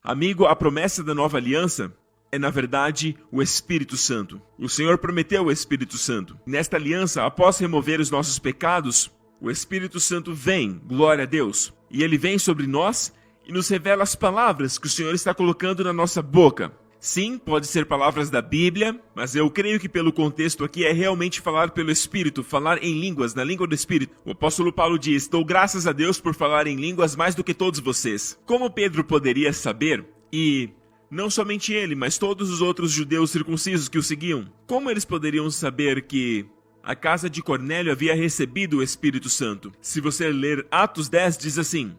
Amigo, a promessa da nova aliança é, na verdade, o Espírito Santo. O Senhor prometeu o Espírito Santo. Nesta aliança, após remover os nossos pecados, o Espírito Santo vem, glória a Deus, e ele vem sobre nós e nos revela as palavras que o Senhor está colocando na nossa boca. Sim, pode ser palavras da Bíblia, mas eu creio que pelo contexto aqui é realmente falar pelo Espírito, falar em línguas, na língua do Espírito. O apóstolo Paulo diz: dou graças a Deus por falar em línguas mais do que todos vocês. Como Pedro poderia saber, e não somente ele, mas todos os outros judeus circuncisos que o seguiam, como eles poderiam saber que a casa de Cornélio havia recebido o Espírito Santo? Se você ler Atos 10, diz assim: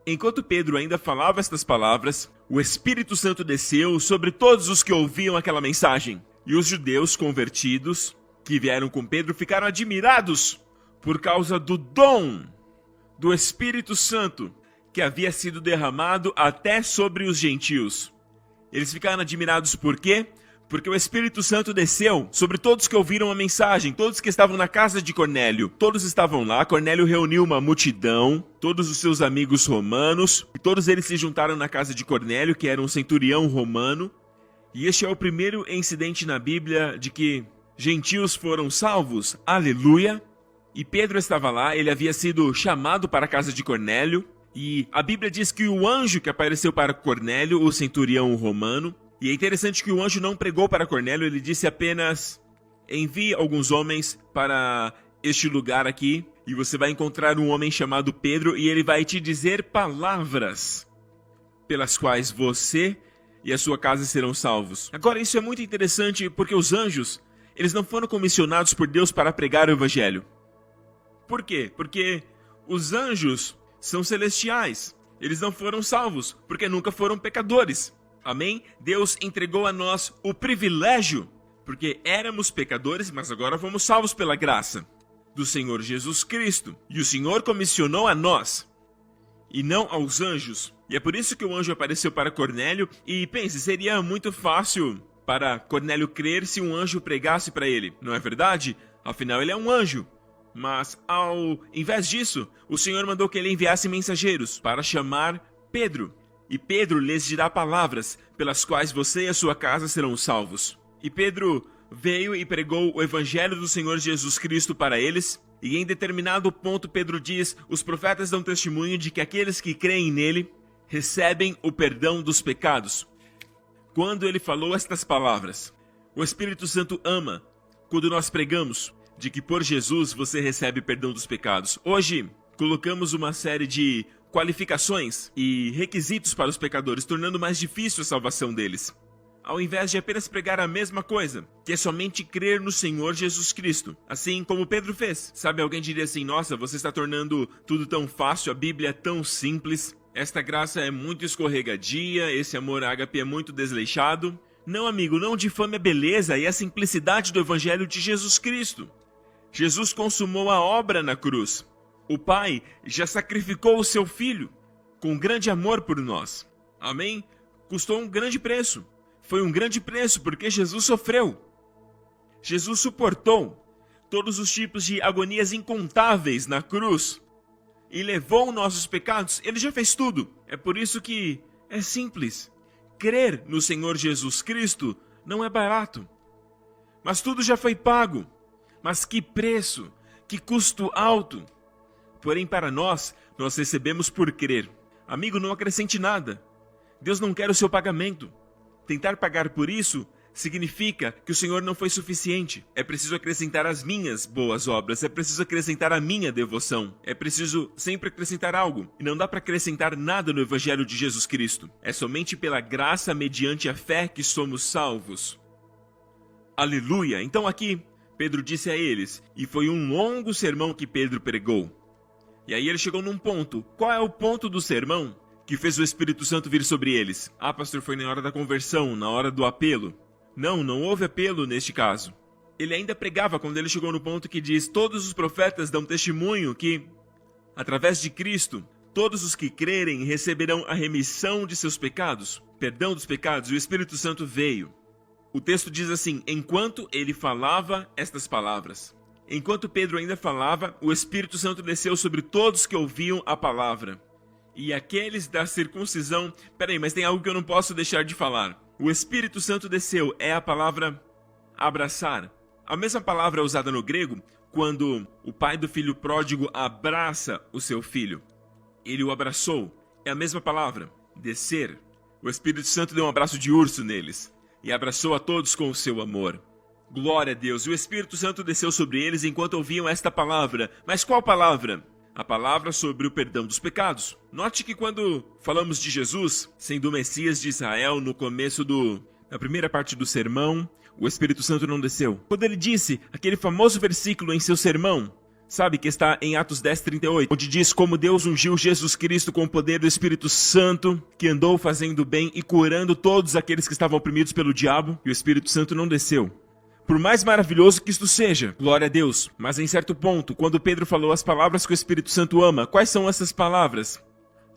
enquanto Pedro ainda falava estas palavras, o Espírito Santo desceu sobre todos os que ouviam aquela mensagem. E os judeus convertidos que vieram com Pedro ficaram admirados por causa do dom do Espírito Santo que havia sido derramado até sobre os gentios. Eles ficaram admirados por quê? Porque o Espírito Santo desceu sobre todos que ouviram a mensagem, todos que estavam na casa de Cornélio. Todos estavam lá, Cornélio reuniu uma multidão, todos os seus amigos romanos, e todos eles se juntaram na casa de Cornélio, que era um centurião romano. E este é o primeiro incidente na Bíblia de que gentios foram salvos. Aleluia! E Pedro estava lá, ele havia sido chamado para a casa de Cornélio, e a Bíblia diz que o anjo que apareceu para Cornélio, o centurião romano, e é interessante que o anjo não pregou para Cornélio, ele disse apenas: envie alguns homens para este lugar aqui, e você vai encontrar um homem chamado Pedro, e ele vai te dizer palavras pelas quais você e a sua casa serão salvos. Agora, isso é muito interessante porque os anjos, eles não foram comissionados por Deus para pregar o evangelho. Por quê? Porque os anjos são celestiais. Eles não foram salvos porque nunca foram pecadores. Amém? Deus entregou a nós o privilégio, porque éramos pecadores, mas agora fomos salvos pela graça do Senhor Jesus Cristo. E o Senhor comissionou a nós, e não aos anjos. E é por isso que o anjo apareceu para Cornélio, e pense, seria muito fácil para Cornélio crer se um anjo pregasse para ele, não é verdade? Afinal, ele é um anjo. Mas, ao invés disso, o Senhor mandou que ele enviasse mensageiros para chamar Pedro. E Pedro lhes dirá palavras pelas quais você e a sua casa serão salvos. E Pedro veio e pregou o evangelho do Senhor Jesus Cristo para eles. E em determinado ponto Pedro diz: os profetas dão testemunho de que aqueles que creem nele recebem o perdão dos pecados. Quando ele falou estas palavras, o Espírito Santo ama quando nós pregamos de que por Jesus você recebe perdão dos pecados. Hoje colocamos uma série de qualificações e requisitos para os pecadores, tornando mais difícil a salvação deles. Ao invés de apenas pregar a mesma coisa, que é somente crer no Senhor Jesus Cristo, assim como Pedro fez. Sabe, alguém diria assim: nossa, você está tornando tudo tão fácil, a Bíblia é tão simples, esta graça é muito escorregadia, esse amor ágape é muito desleixado. Não, amigo, não difame a beleza e a simplicidade do Evangelho de Jesus Cristo. Jesus consumou a obra na cruz. O Pai já sacrificou o seu Filho com grande amor por nós. Amém? Custou um grande preço. Foi um grande preço porque Jesus sofreu. Jesus suportou todos os tipos de agonias incontáveis na cruz e levou nossos pecados. Ele já fez tudo. É por isso que é simples. Crer no Senhor Jesus Cristo não é barato. Mas tudo já foi pago. Mas que preço, que custo alto. Porém, para nós recebemos por crer. Amigo, não acrescente nada. Deus não quer o seu pagamento. Tentar pagar por isso significa que o Senhor não foi suficiente. É preciso acrescentar as minhas boas obras. É preciso acrescentar a minha devoção. É preciso sempre acrescentar algo. E não dá para acrescentar nada no Evangelho de Jesus Cristo. É somente pela graça, mediante a fé, que somos salvos. Aleluia! Então aqui, Pedro disse a eles, e foi um longo sermão que Pedro pregou. E aí ele chegou num ponto. Qual é o ponto do sermão que fez o Espírito Santo vir sobre eles? Ah, pastor, foi na hora da conversão, na hora do apelo. Não houve apelo neste caso. Ele ainda pregava quando ele chegou no ponto que diz: todos os profetas dão testemunho que, através de Cristo, todos os que crerem receberão a remissão de seus pecados, perdão dos pecados, e o Espírito Santo veio. O texto diz assim: enquanto ele falava estas palavras. Enquanto Pedro ainda falava, o Espírito Santo desceu sobre todos que ouviam a palavra. E aqueles da circuncisão... Peraí, mas tem algo que eu não posso deixar de falar. O Espírito Santo desceu é a palavra abraçar. A mesma palavra usada no grego quando o pai do filho pródigo abraça o seu filho. Ele o abraçou. É a mesma palavra, descer. O Espírito Santo deu um abraço de urso neles e abraçou a todos com o seu amor. Glória a Deus. O Espírito Santo desceu sobre eles enquanto ouviam esta palavra. Mas qual palavra? A palavra sobre o perdão dos pecados. Note que quando falamos de Jesus, sendo o Messias de Israel, no começo da primeira parte do sermão, o Espírito Santo não desceu. Quando ele disse aquele famoso versículo em seu sermão, sabe, que está em Atos 10:38, onde diz como Deus ungiu Jesus Cristo com o poder do Espírito Santo, que andou fazendo bem e curando todos aqueles que estavam oprimidos pelo diabo, e o Espírito Santo não desceu. Por mais maravilhoso que isto seja, glória a Deus, mas em certo ponto, quando Pedro falou as palavras que o Espírito Santo ama, quais são essas palavras?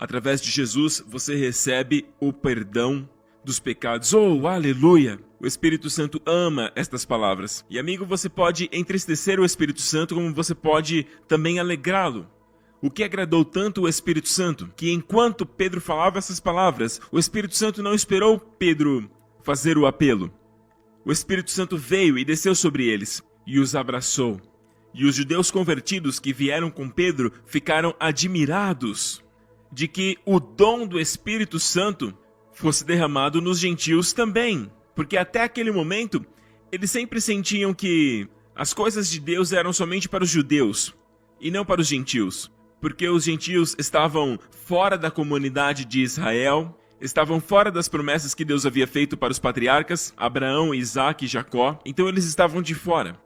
Através de Jesus, você recebe o perdão dos pecados. Oh, aleluia! O Espírito Santo ama estas palavras. E amigo, você pode entristecer o Espírito Santo, como você pode também alegrá-lo. O que agradou tanto o Espírito Santo, que enquanto Pedro falava essas palavras, o Espírito Santo não esperou Pedro fazer o apelo. O Espírito Santo veio e desceu sobre eles, e os abraçou. E os judeus convertidos que vieram com Pedro ficaram admirados de que o dom do Espírito Santo fosse derramado nos gentios também. Porque até aquele momento, eles sempre sentiam que as coisas de Deus eram somente para os judeus, e não para os gentios. Porque os gentios estavam fora da comunidade de Israel, estavam fora das promessas que Deus havia feito para os patriarcas, Abraão, Isaac e Jacó. Então eles estavam de fora.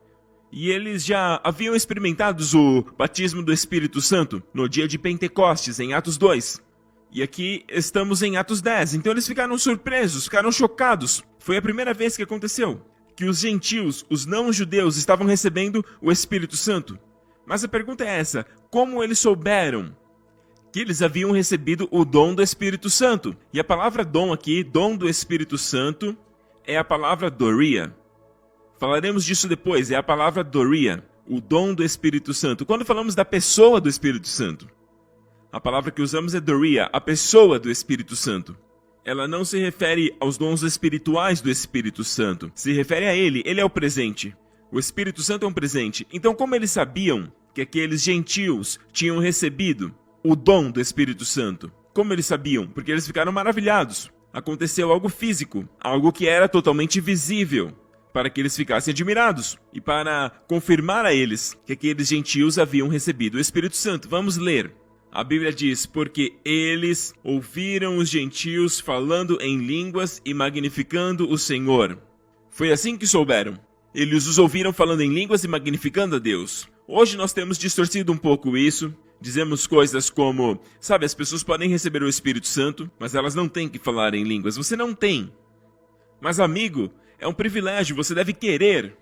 E eles já haviam experimentado o batismo do Espírito Santo no dia de Pentecostes, em Atos 2. E aqui estamos em Atos 10. Então eles ficaram surpresos, ficaram chocados. Foi a primeira vez que aconteceu que os gentios, os não-judeus, estavam recebendo o Espírito Santo. Mas a pergunta é essa: como eles souberam que eles haviam recebido o dom do Espírito Santo? E a palavra dom aqui, dom do Espírito Santo, é a palavra doria. Falaremos disso depois, é a palavra doria, o dom do Espírito Santo. Quando falamos da pessoa do Espírito Santo, a palavra que usamos é doria, a pessoa do Espírito Santo. Ela não se refere aos dons espirituais do Espírito Santo, se refere a ele é o presente. O Espírito Santo é um presente. Então, como eles sabiam que aqueles gentios tinham recebido o dom do Espírito Santo? Como eles sabiam? Porque eles ficaram maravilhados. Aconteceu algo físico, algo que era totalmente visível, para que eles ficassem admirados e para confirmar a eles que aqueles gentios haviam recebido o Espírito Santo. Vamos ler. A Bíblia diz: porque eles ouviram os gentios falando em línguas e magnificando o Senhor. Foi assim que souberam. Eles os ouviram falando em línguas e magnificando a Deus. Hoje nós temos distorcido um pouco isso. Dizemos coisas como, sabe, as pessoas podem receber o Espírito Santo, mas elas não têm que falar em línguas. Você não tem. Mas amigo, é um privilégio, você deve querer.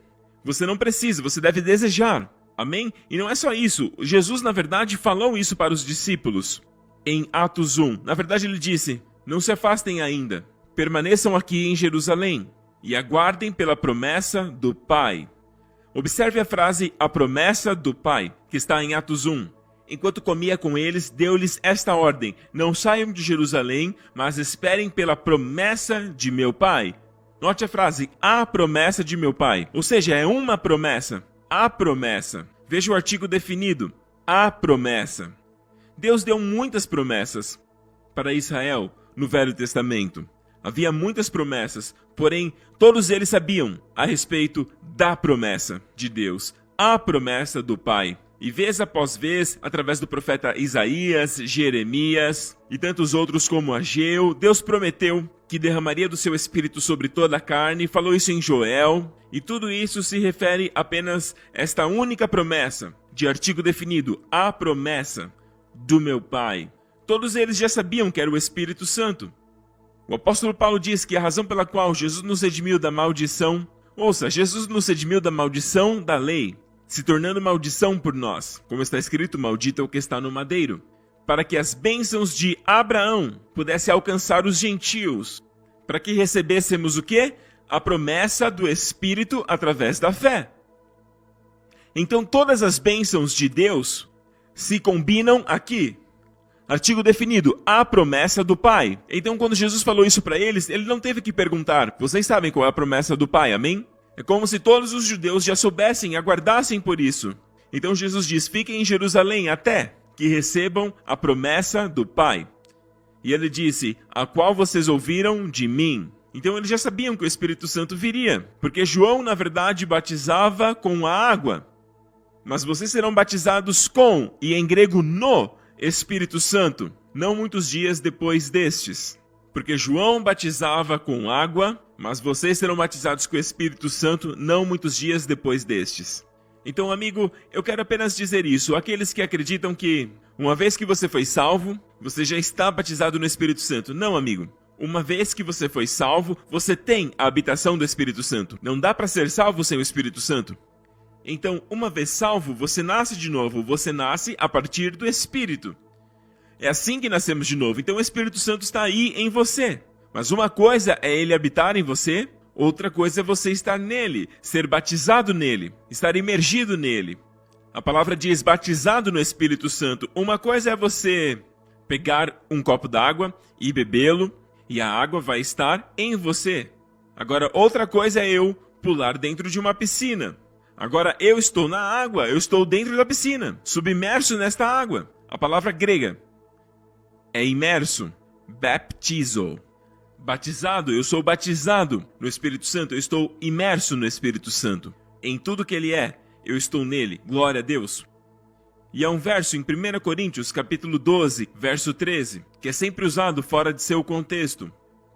Você não precisa, você deve desejar. Amém? E não é só isso. Jesus, na verdade, falou isso para os discípulos. Em Atos 1. Na verdade, ele disse: não se afastem ainda. Permaneçam aqui em Jerusalém e aguardem pela promessa do Pai. Observe a frase, a promessa do Pai, que está em Atos 1. Enquanto comia com eles, deu-lhes esta ordem: não saiam de Jerusalém, mas esperem pela promessa de meu Pai. Note a frase, a promessa de meu Pai. Ou seja, é uma promessa. A promessa. Veja o artigo definido. A promessa. Deus deu muitas promessas para Israel no Velho Testamento. Havia muitas promessas, porém todos eles sabiam a respeito da promessa de Deus. A promessa do Pai. E vez após vez, através do profeta Isaías, Jeremias e tantos outros como Ageu, Deus prometeu que derramaria do seu Espírito sobre toda a carne, falou isso em Joel, e tudo isso se refere apenas a esta única promessa, de artigo definido, a promessa do meu Pai. Todos eles já sabiam que era o Espírito Santo. O apóstolo Paulo diz que a razão pela qual Jesus nos redimiu da maldição, Jesus nos redimiu da maldição da lei, se tornando maldição por nós, como está escrito, maldito é o que está no madeiro, para que as bênçãos de Abraão pudessem alcançar os gentios, para que recebêssemos o quê? A promessa do Espírito através da fé. Então todas as bênçãos de Deus se combinam aqui. Artigo definido, a promessa do Pai. Então, quando Jesus falou isso para eles, ele não teve que perguntar, vocês sabem qual é a promessa do Pai, amém? É como se todos os judeus já soubessem e aguardassem por isso. Então Jesus diz, fiquem em Jerusalém até que recebam a promessa do Pai. E ele disse, a qual vocês ouviram de mim. Então eles já sabiam que o Espírito Santo viria, porque João, na verdade, batizava com a água. Mas vocês serão batizados com, e em grego no, Espírito Santo, não muitos dias depois destes. Porque João batizava com água, mas vocês serão batizados com o Espírito Santo não muitos dias depois destes. Então, amigo, eu quero apenas dizer isso. Aqueles que acreditam que, uma vez que você foi salvo, você já está batizado no Espírito Santo. Não, amigo. Uma vez que você foi salvo, você tem a habitação do Espírito Santo. Não dá para ser salvo sem o Espírito Santo. Então, uma vez salvo, você nasce de novo. Você nasce a partir do Espírito. É assim que nascemos de novo. Então, o Espírito Santo está aí em você. Mas uma coisa é ele habitar em você, outra coisa é você estar nele, ser batizado nele, estar imergido nele. A palavra diz batizado no Espírito Santo. Uma coisa é você pegar um copo d'água e bebê-lo, e a água vai estar em você. Agora, outra coisa é eu pular dentro de uma piscina. Agora, eu estou na água, eu estou dentro da piscina, submerso nesta água. A palavra grega é imerso, baptizo. Batizado, eu sou batizado no Espírito Santo, eu estou imerso no Espírito Santo. Em tudo que ele é, eu estou nele, glória a Deus. E há um verso em 1 Coríntios, capítulo 12, verso 13, que é sempre usado fora de seu contexto.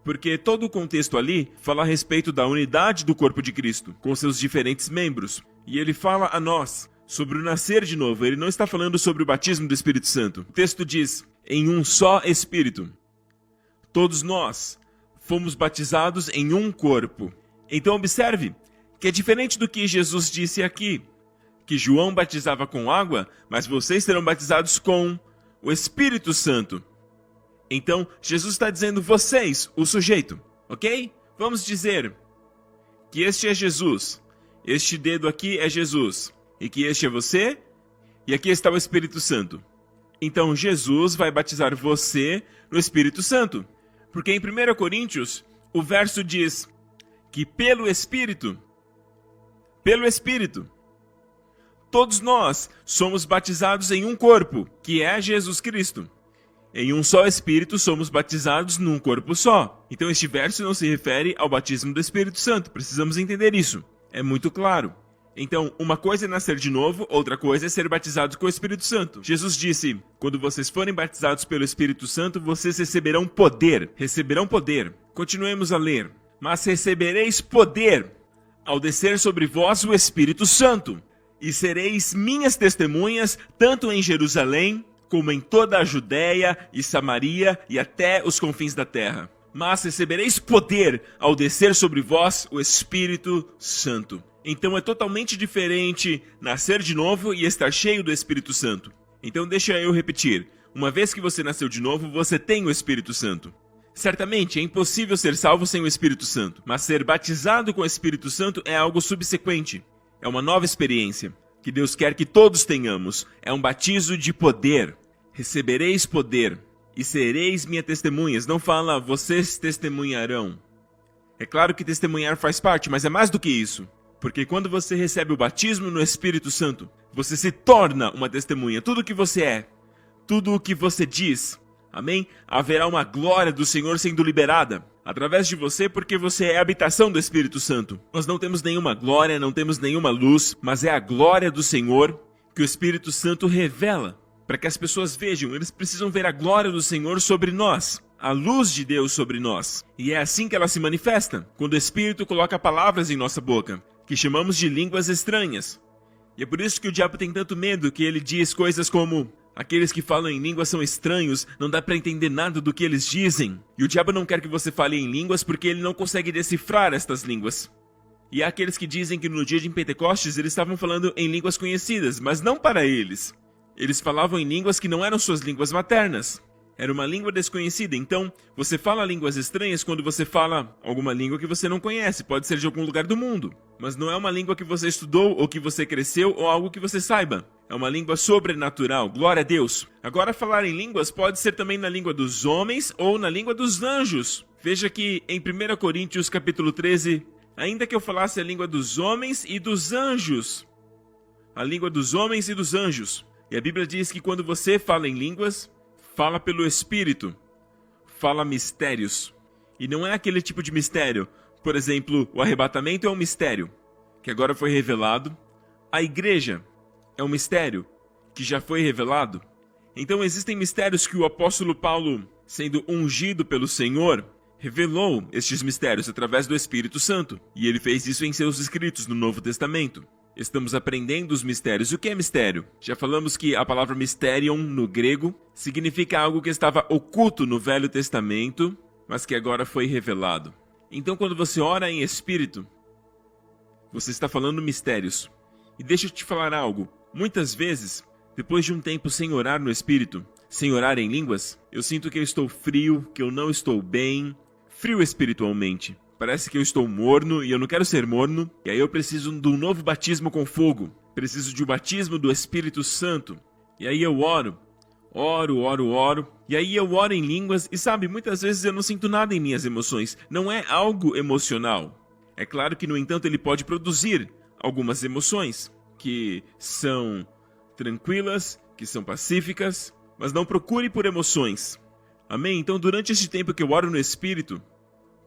Porque todo o contexto ali fala a respeito da unidade do corpo de Cristo, com seus diferentes membros. E ele fala a nós sobre o nascer de novo. Ele não está falando sobre o batismo do Espírito Santo. O texto diz, em um só Espírito. Todos nós fomos batizados em um corpo. Então observe que é diferente do que Jesus disse aqui. Que João batizava com água, mas vocês serão batizados com o Espírito Santo. Então, Jesus está dizendo vocês, o sujeito, ok? Vamos dizer que este é Jesus, este dedo aqui é Jesus, e que este é você, e aqui está o Espírito Santo. Então, Jesus vai batizar você no Espírito Santo, porque em 1 Coríntios, o verso diz que pelo Espírito, todos nós somos batizados em um corpo, que é Jesus Cristo. Em um só Espírito somos batizados num corpo só. Então este verso não se refere ao batismo do Espírito Santo. Precisamos entender isso. É muito claro. Então, uma coisa é nascer de novo, outra coisa é ser batizado com o Espírito Santo. Jesus disse, quando vocês forem batizados pelo Espírito Santo, vocês receberão poder. Receberão poder. Continuemos a ler. Mas recebereis poder ao descer sobre vós o Espírito Santo. E sereis minhas testemunhas, tanto em Jerusalém, como em toda a Judéia e Samaria e até os confins da terra. Mas recebereis poder ao descer sobre vós o Espírito Santo. Então é totalmente diferente nascer de novo e estar cheio do Espírito Santo. Então deixa eu repetir. Uma vez que você nasceu de novo, você tem o Espírito Santo. Certamente é impossível ser salvo sem o Espírito Santo, mas ser batizado com o Espírito Santo é algo subsequente. É uma nova experiência que Deus quer que todos tenhamos. É um batismo de poder. Recebereis poder e sereis minhas testemunhas. Não fala, vocês testemunharão. É claro que testemunhar faz parte, mas é mais do que isso. Porque quando você recebe o batismo no Espírito Santo, você se torna uma testemunha. Tudo o que você é, tudo o que você diz, amém? Haverá uma glória do Senhor sendo liberada através de você, porque você é a habitação do Espírito Santo. Nós não temos nenhuma glória, não temos nenhuma luz, mas é a glória do Senhor que o Espírito Santo revela. Para que as pessoas vejam, eles precisam ver a glória do Senhor sobre nós, a luz de Deus sobre nós. E é assim que ela se manifesta, quando o Espírito coloca palavras em nossa boca, que chamamos de línguas estranhas. E é por isso que o diabo tem tanto medo, que ele diz coisas como: aqueles que falam em línguas são estranhos, não dá para entender nada do que eles dizem. E o diabo não quer que você fale em línguas porque ele não consegue decifrar estas línguas. E há aqueles que dizem que no dia de Pentecostes eles estavam falando em línguas conhecidas, mas não para eles. Eles falavam em línguas que não eram suas línguas maternas. Era uma língua desconhecida, então você fala línguas estranhas quando você fala alguma língua que você não conhece, pode ser de algum lugar do mundo, mas não é uma língua que você estudou ou que você cresceu ou algo que você saiba. É uma língua sobrenatural, glória a Deus. Agora, falar em línguas pode ser também na língua dos homens ou na língua dos anjos. Veja que em 1 Coríntios capítulo 13, ainda que eu falasse a língua dos homens e dos anjos, a língua dos homens e dos anjos. E a Bíblia diz que quando você fala em línguas, fala pelo Espírito, fala mistérios. E não é aquele tipo de mistério. Por exemplo, o arrebatamento é um mistério, que agora foi revelado. A igreja é um mistério, que já foi revelado. Então existem mistérios que o apóstolo Paulo, sendo ungido pelo Senhor, revelou estes mistérios através do Espírito Santo. E ele fez isso em seus escritos no Novo Testamento. Estamos aprendendo os mistérios. O que é mistério? Já falamos que a palavra mysterion no grego significa algo que estava oculto no Velho Testamento, mas que agora foi revelado. Então, quando você ora em espírito, você está falando mistérios. E deixa eu te falar algo. Muitas vezes, depois de um tempo sem orar no espírito, sem orar em línguas, eu sinto que eu estou frio, que eu não estou bem, frio espiritualmente. Parece que eu estou morno e eu não quero ser morno. E aí eu preciso de um novo batismo com fogo. Preciso de um batismo do Espírito Santo. E aí eu oro. E aí eu oro em línguas. E sabe, muitas vezes eu não sinto nada em minhas emoções. Não é algo emocional. É claro que, no entanto, ele pode produzir algumas emoções que são tranquilas, que são pacíficas. Mas não procure por emoções. Amém? Então, durante este tempo que eu oro no Espírito,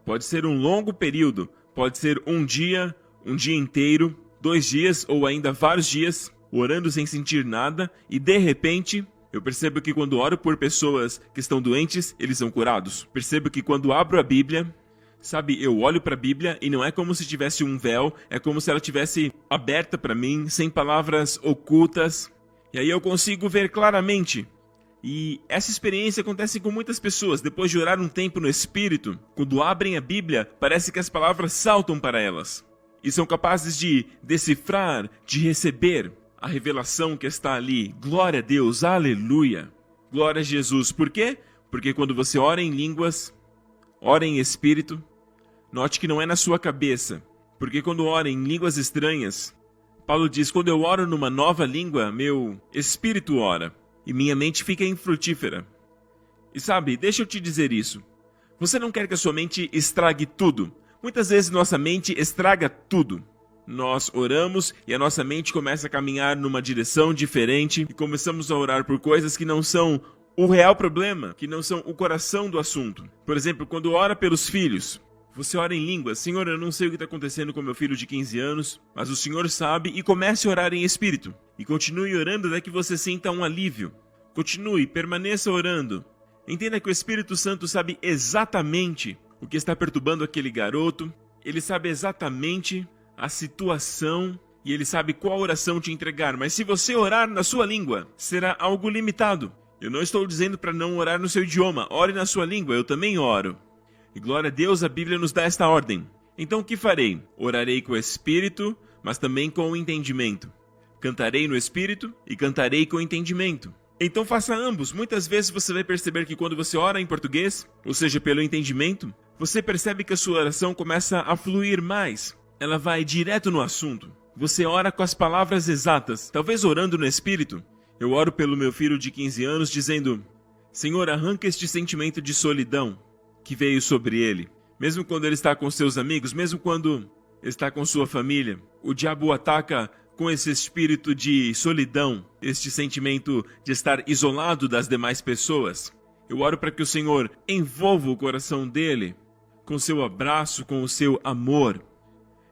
pode ser um longo período, pode ser um dia inteiro, 2 dias ou ainda vários dias, orando sem sentir nada, e de repente, eu percebo que quando oro por pessoas que estão doentes, eles são curados. Percebo que quando abro a Bíblia, sabe, eu olho para a Bíblia e não é como se tivesse um véu, é como se ela tivesse aberta para mim, sem palavras ocultas, e aí eu consigo ver claramente. E essa experiência acontece com muitas pessoas. Depois de orar um tempo no Espírito, quando abrem a Bíblia, parece que as palavras saltam para elas. E são capazes de decifrar, de receber a revelação que está ali. Glória a Deus, aleluia. Glória a Jesus. Por quê? Porque quando você ora em línguas, ora em Espírito, note que não é na sua cabeça. Porque quando ora em línguas estranhas, Paulo diz, quando eu oro numa nova língua, meu Espírito ora. E minha mente fica infrutífera. E sabe, deixa eu te dizer isso. Você não quer que a sua mente estrague tudo. Muitas vezes nossa mente estraga tudo. Nós oramos e a nossa mente começa a caminhar numa direção diferente e começamos a orar por coisas que não são o real problema, que não são o coração do assunto. Por exemplo, quando ora pelos filhos, você ora em línguas. Senhor, eu não sei o que está acontecendo com meu filho de 15 anos, mas o Senhor sabe, e comece a orar em espírito. E continue orando até que você sinta um alívio. Continue, permaneça orando. Entenda que o Espírito Santo sabe exatamente o que está perturbando aquele garoto. Ele sabe exatamente a situação e ele sabe qual oração te entregar. Mas se você orar na sua língua, será algo limitado. Eu não estou dizendo para não orar no seu idioma. Ore na sua língua, eu também oro. E glória a Deus, a Bíblia nos dá esta ordem. Então o que farei? Orarei com o Espírito, mas também com o entendimento. Cantarei no Espírito e cantarei com o entendimento. Então faça ambos. Muitas vezes você vai perceber que quando você ora em português, ou seja, pelo entendimento, você percebe que a sua oração começa a fluir mais. Ela vai direto no assunto. Você ora com as palavras exatas. Talvez orando no Espírito. Eu oro pelo meu filho de 15 anos dizendo, Senhor, arranca este sentimento de solidão que veio sobre ele. Mesmo quando ele está com seus amigos, mesmo quando está com sua família, o diabo o ataca com esse espírito de solidão, este sentimento de estar isolado das demais pessoas. Eu oro para que o Senhor envolva o coração dele com o seu abraço, com o seu amor.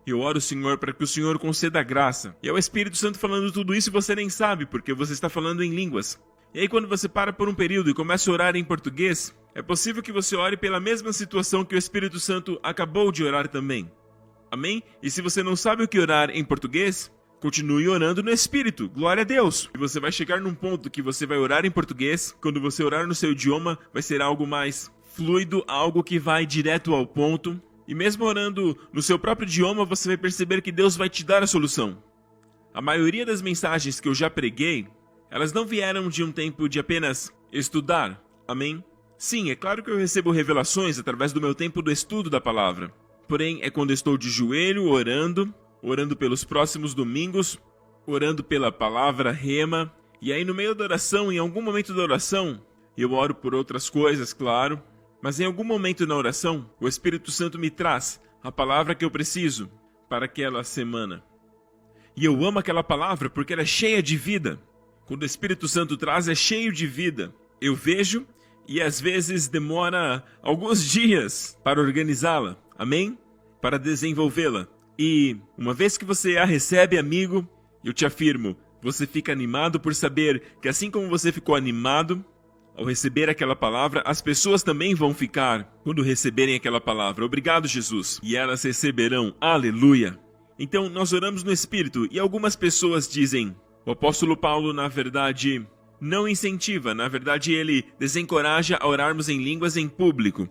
Eu oro, Senhor, para que o Senhor conceda graça. E é o Espírito Santo falando tudo isso e você nem sabe, porque você está falando em línguas. E aí quando você para por um período e começa a orar em português, é possível que você ore pela mesma situação que o Espírito Santo acabou de orar também. Amém? E se você não sabe o que orar em português, continue orando no Espírito. Glória a Deus! E você vai chegar num ponto que você vai orar em português. Quando você orar no seu idioma, vai ser algo mais fluido, algo que vai direto ao ponto. E mesmo orando no seu próprio idioma, você vai perceber que Deus vai te dar a solução. A maioria das mensagens que eu já preguei, elas não vieram de um tempo de apenas estudar. Amém? Sim, é claro que eu recebo revelações através do meu tempo do estudo da palavra. Porém, é quando eu estou de joelho orando pelos próximos domingos, orando pela palavra rema. E aí no meio da oração, em algum momento da oração, eu oro por outras coisas, claro. Mas em algum momento na oração, o Espírito Santo me traz a palavra que eu preciso para aquela semana. E eu amo aquela palavra porque ela é cheia de vida. Quando o Espírito Santo traz, é cheio de vida. Eu vejo e às vezes demora alguns dias para organizá-la, amém? Para desenvolvê-la. E uma vez que você a recebe, amigo, eu te afirmo, você fica animado por saber que assim como você ficou animado ao receber aquela palavra, as pessoas também vão ficar quando receberem aquela palavra. Obrigado, Jesus. E elas receberão. Aleluia. Então, nós oramos no Espírito e algumas pessoas dizem, o apóstolo Paulo, na verdade, não incentiva. Na verdade, ele desencoraja a orarmos em línguas em público,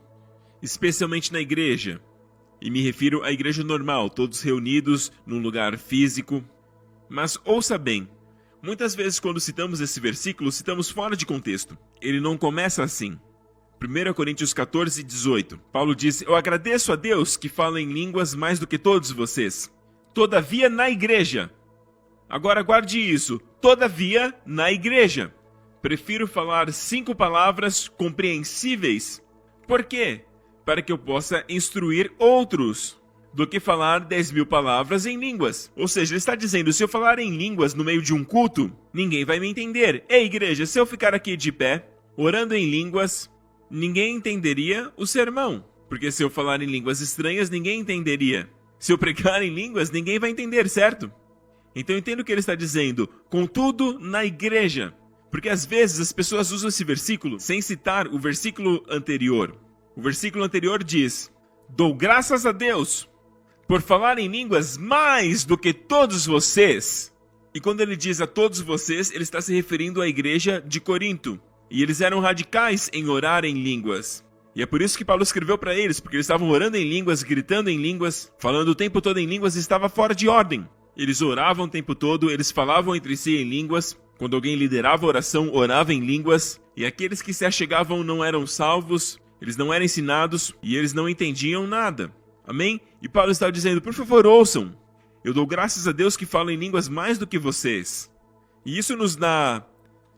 especialmente na igreja. E me refiro à igreja normal, todos reunidos num lugar físico. Mas ouça bem. Muitas vezes quando citamos esse versículo, citamos fora de contexto. Ele não começa assim. 1 Coríntios 14, 18. Paulo diz, eu agradeço a Deus que fala em línguas mais do que todos vocês. Todavia na igreja. Agora guarde isso. Todavia na igreja. Prefiro falar 5 palavras compreensíveis. Por quê? Para que eu possa instruir outros, do que falar 10.000 palavras em línguas. Ou seja, ele está dizendo, se eu falar em línguas no meio de um culto, ninguém vai me entender. Ei, igreja, se eu ficar aqui de pé, orando em línguas, ninguém entenderia o sermão. Porque se eu falar em línguas estranhas, ninguém entenderia. Se eu pregar em línguas, ninguém vai entender, certo? Então eu entendo o que ele está dizendo. Contudo, na igreja. Porque às vezes as pessoas usam esse versículo sem citar o versículo anterior. O versículo anterior diz, dou graças a Deus por falar em línguas mais do que todos vocês. E quando ele diz a todos vocês, ele está se referindo à igreja de Corinto. E eles eram radicais em orar em línguas. E é por isso que Paulo escreveu para eles, porque eles estavam orando em línguas, gritando em línguas, falando o tempo todo em línguas e estava fora de ordem. Eles oravam o tempo todo, eles falavam entre si em línguas. Quando alguém liderava a oração, orava em línguas. E aqueles que se achegavam não eram salvos, eles não eram ensinados e eles não entendiam nada. Amém? E Paulo está dizendo, por favor, ouçam. Eu dou graças a Deus que falo em línguas mais do que vocês. E isso nos dá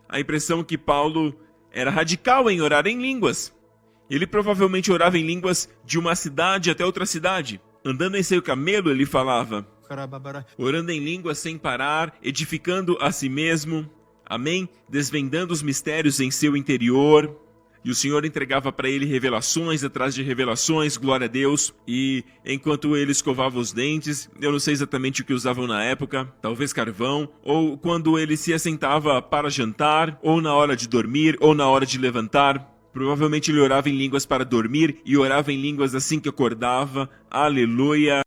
a impressão que Paulo era radical em orar em línguas. Ele provavelmente orava em línguas de uma cidade até outra cidade. Andando em seu camelo, ele falava. Orando em línguas sem parar, edificando a si mesmo. Amém? Desvendando os mistérios em seu interior. E o Senhor entregava para ele revelações atrás de revelações, glória a Deus. E enquanto ele escovava os dentes, eu não sei exatamente o que usavam na época, talvez carvão, ou quando ele se assentava para jantar, ou na hora de dormir, ou na hora de levantar. Provavelmente ele orava em línguas para dormir e orava em línguas assim que acordava. Aleluia!